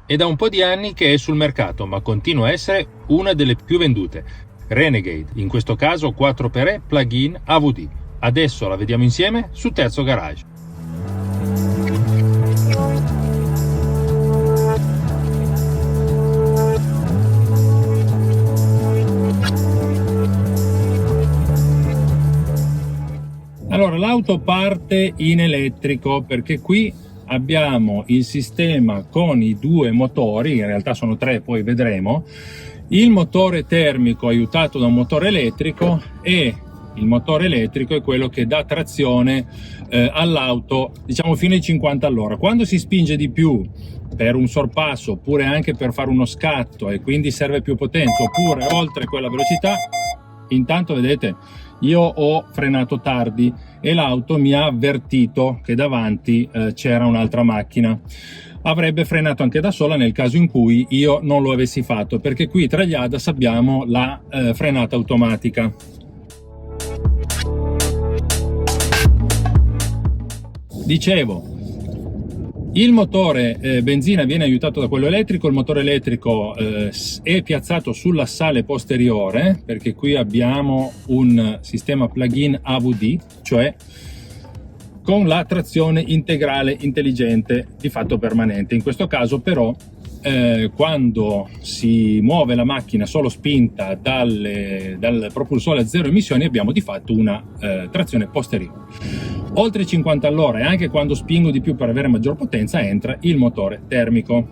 È da un po' di anni che è sul mercato, ma continua a essere una delle più vendute. Renegade, in questo caso 4xe plug-in AVD. Adesso la vediamo insieme su Terzo Garage. Allora, l'auto parte in elettrico perché qui abbiamo il sistema con i due motori, in realtà sono tre, poi vedremo, il motore termico aiutato da un motore elettrico, e il motore elettrico è quello che dà trazione all'auto, diciamo, fino ai 50 all'ora. Quando si spinge di più per un sorpasso, oppure anche per fare uno scatto e quindi serve più potenza, oppure oltre quella velocità, intanto vedete io ho frenato tardi e l'auto mi ha avvertito che davanti c'era un'altra macchina. Avrebbe frenato anche da sola nel caso in cui io non lo avessi fatto, perché qui tra gli ADAS abbiamo la frenata automatica. Dicevo, il motore benzina viene aiutato da quello elettrico. Il motore elettrico è piazzato sull'assale posteriore, perché qui abbiamo un sistema plug-in AVD, cioè con la trazione integrale intelligente di fatto permanente. In questo caso però quando si muove la macchina solo spinta dal propulsore a zero emissioni, abbiamo di fatto una trazione posteriore. Oltre i 50 all'ora, e anche quando spingo di più per avere maggior potenza, entra il motore termico.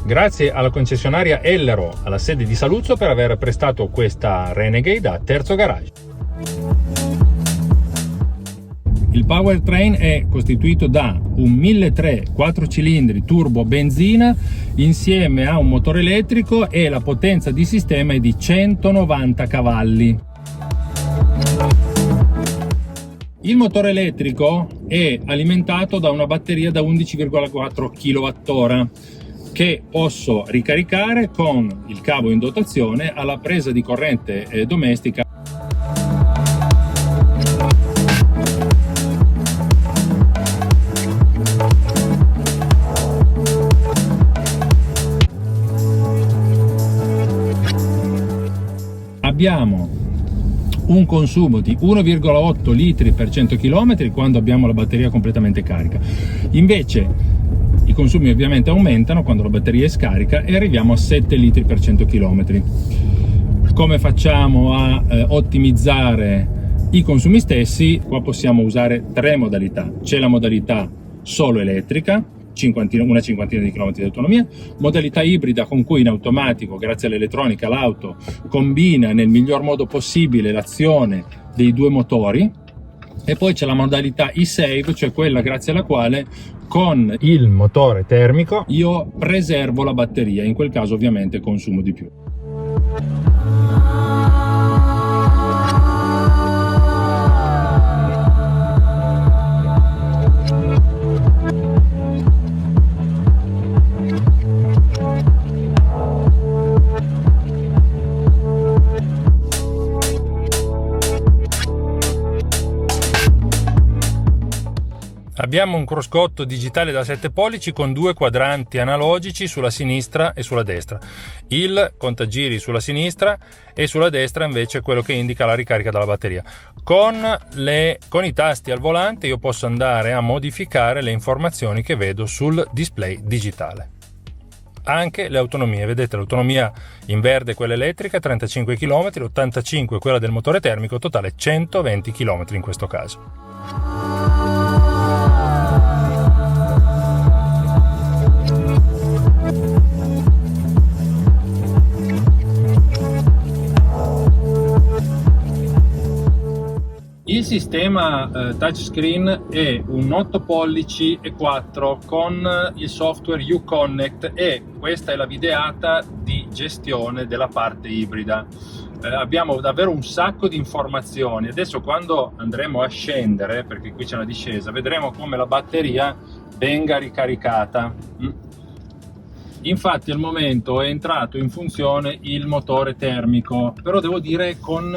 Grazie alla concessionaria Ellero, alla sede di Saluzzo, per aver prestato questa Renegade a Terzo Garage. Il powertrain è costituito da un 1300 4 cilindri turbo benzina insieme a un motore elettrico, e la potenza di sistema è di 190 cavalli. Il motore elettrico è alimentato da una batteria da 11,4 kWh che posso ricaricare con il cavo in dotazione alla presa di corrente domestica. Abbiamo un consumo di 1,8 litri per 100 km quando abbiamo la batteria completamente carica. Invece i consumi ovviamente aumentano quando la batteria è scarica e arriviamo a 7 litri per 100 km. Come facciamo a ottimizzare i consumi stessi? Qua possiamo usare tre modalità. C'è la modalità solo elettrica, una cinquantina di chilometri di autonomia, modalità ibrida con cui in automatico, grazie all'elettronica, l'auto combina nel miglior modo possibile l'azione dei due motori, e poi c'è la modalità e-save, cioè quella grazie alla quale con il motore termico io preservo la batteria, in quel caso ovviamente consumo di più. Abbiamo un cruscotto digitale da 7 pollici con due quadranti analogici sulla sinistra e sulla destra. Il contagiri sulla sinistra e sulla destra invece quello che indica la ricarica della batteria. Con i tasti al volante io posso andare a modificare le informazioni che vedo sul display digitale. Anche le autonomie, vedete l'autonomia in verde quella elettrica 35 km, 85 quella del motore termico, totale 120 km in questo caso. Il sistema touchscreen è un 8 pollici e 4 con il software Uconnect, e questa è la videata di gestione della parte ibrida. Abbiamo davvero un sacco di informazioni. Adesso quando andremo a scendere, perché qui c'è una discesa, vedremo come la batteria venga ricaricata. Infatti al momento è entrato in funzione il motore termico, però devo dire con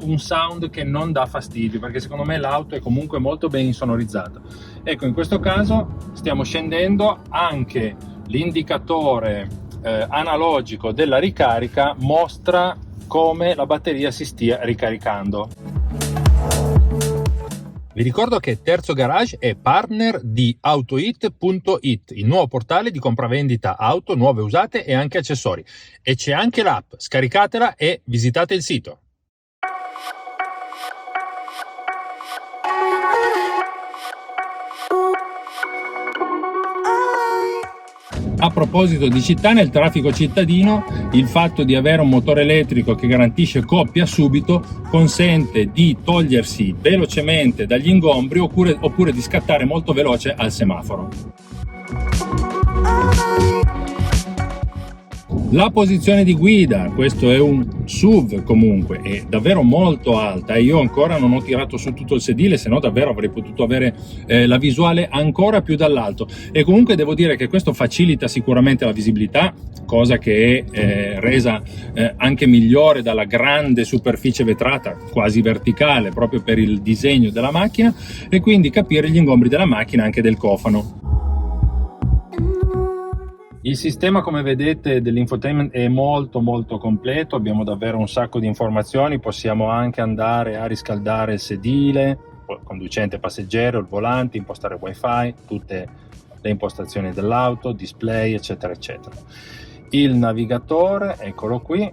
un sound che non dà fastidio, perché secondo me l'auto è comunque molto ben insonorizzata. Ecco, in questo caso stiamo scendendo, anche l'indicatore analogico della ricarica mostra come la batteria si stia ricaricando. Vi ricordo che Terzo Garage è partner di Autoit.it, il nuovo portale di compravendita auto, nuove usate e anche accessori. E c'è anche l'app, scaricatela e visitate il sito. A proposito di città, nel traffico cittadino il fatto di avere un motore elettrico che garantisce coppia subito consente di togliersi velocemente dagli ingombri oppure di scattare molto veloce al semaforo. La posizione di guida, questo è un SUV comunque, è davvero molto alta e io ancora non ho tirato su tutto il sedile, se no davvero avrei potuto avere la visuale ancora più dall'alto. E comunque devo dire che questo facilita sicuramente la visibilità, cosa che è resa anche migliore dalla grande superficie vetrata, quasi verticale, proprio per il disegno della macchina, e quindi capire gli ingombri della macchina e anche del cofano. Il sistema, come vedete, dell'infotainment è molto completo, abbiamo davvero un sacco di informazioni, possiamo anche andare a riscaldare il sedile, conducente passeggero, il volante, impostare wifi, tutte le impostazioni dell'auto, display, eccetera eccetera. Il navigatore, eccolo qui,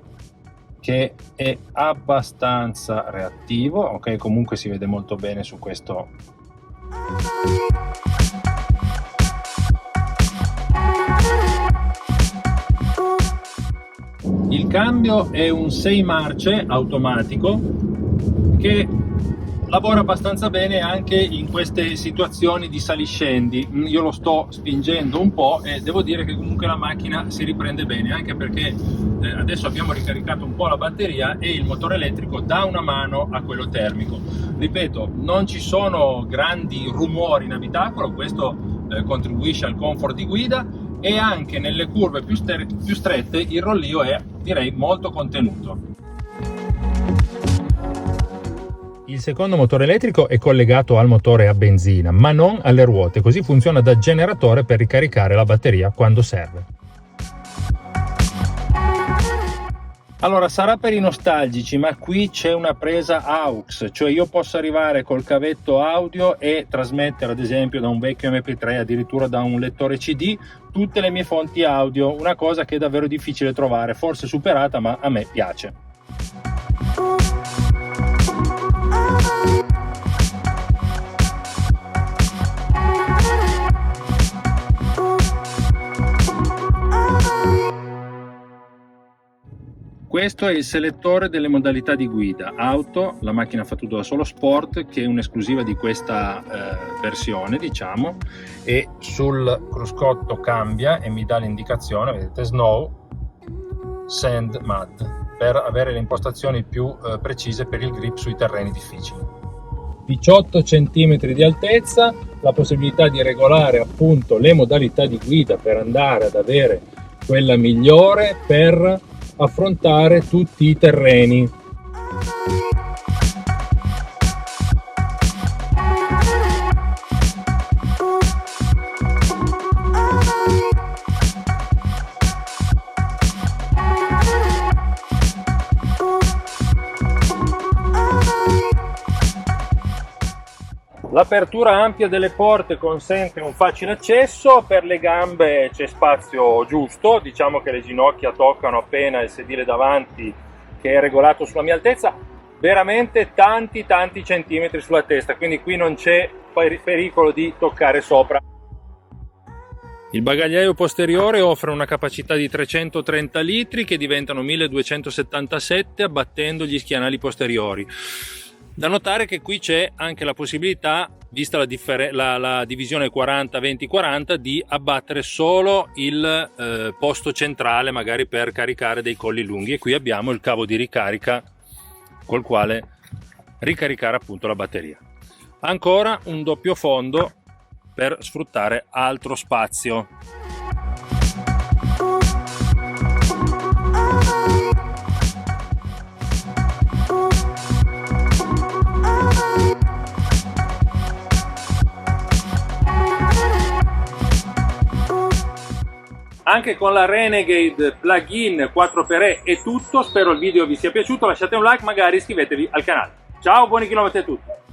che è abbastanza reattivo, ok, comunque si vede molto bene su questo. Il cambio è un 6 marce automatico che lavora abbastanza bene anche in queste situazioni di saliscendi. Io lo sto spingendo un po' e devo dire che comunque la macchina si riprende bene, anche perché adesso abbiamo ricaricato un po' la batteria e il motore elettrico dà una mano a quello termico. Ripeto, non ci sono grandi rumori in abitacolo, questo contribuisce al comfort di guida, e anche nelle curve più strette il rollio è, direi, molto contenuto. Il secondo motore elettrico è collegato al motore a benzina, ma non alle ruote, così funziona da generatore per ricaricare la batteria quando serve. Allora, sarà per i nostalgici, ma qui c'è una presa AUX, cioè io posso arrivare col cavetto audio e trasmettere, ad esempio, da un vecchio MP3, addirittura da un lettore CD, tutte le mie fonti audio, una cosa che è davvero difficile trovare, forse superata, ma a me piace. Questo è il selettore delle modalità di guida: auto, la macchina fa tutto da solo, sport, che è un'esclusiva di questa versione, diciamo, e sul cruscotto cambia e mi dà l'indicazione, vedete, snow, sand, mud, per avere le impostazioni più precise per il grip sui terreni difficili. 18 cm di altezza, la possibilità di regolare appunto le modalità di guida per andare ad avere quella migliore per affrontare tutti i terreni. L'apertura ampia delle porte consente un facile accesso, per le gambe c'è spazio giusto, diciamo che le ginocchia toccano appena il sedile davanti, che è regolato sulla mia altezza, veramente tanti centimetri sulla testa, quindi qui non c'è pericolo di toccare sopra. Il bagagliaio posteriore offre una capacità di 330 litri che diventano 1277 abbattendo gli schienali posteriori. Da notare che qui c'è anche la possibilità, vista la divisione 40-20-40, di abbattere solo il posto centrale, magari per caricare dei colli lunghi, e qui abbiamo il cavo di ricarica col quale ricaricare appunto la batteria. Ancora un doppio fondo per sfruttare altro spazio. anche con la Renegade plugin 4xe è tutto. Spero il video vi sia piaciuto, lasciate un like, magari iscrivetevi al canale. Ciao, buoni chilometri a tutti!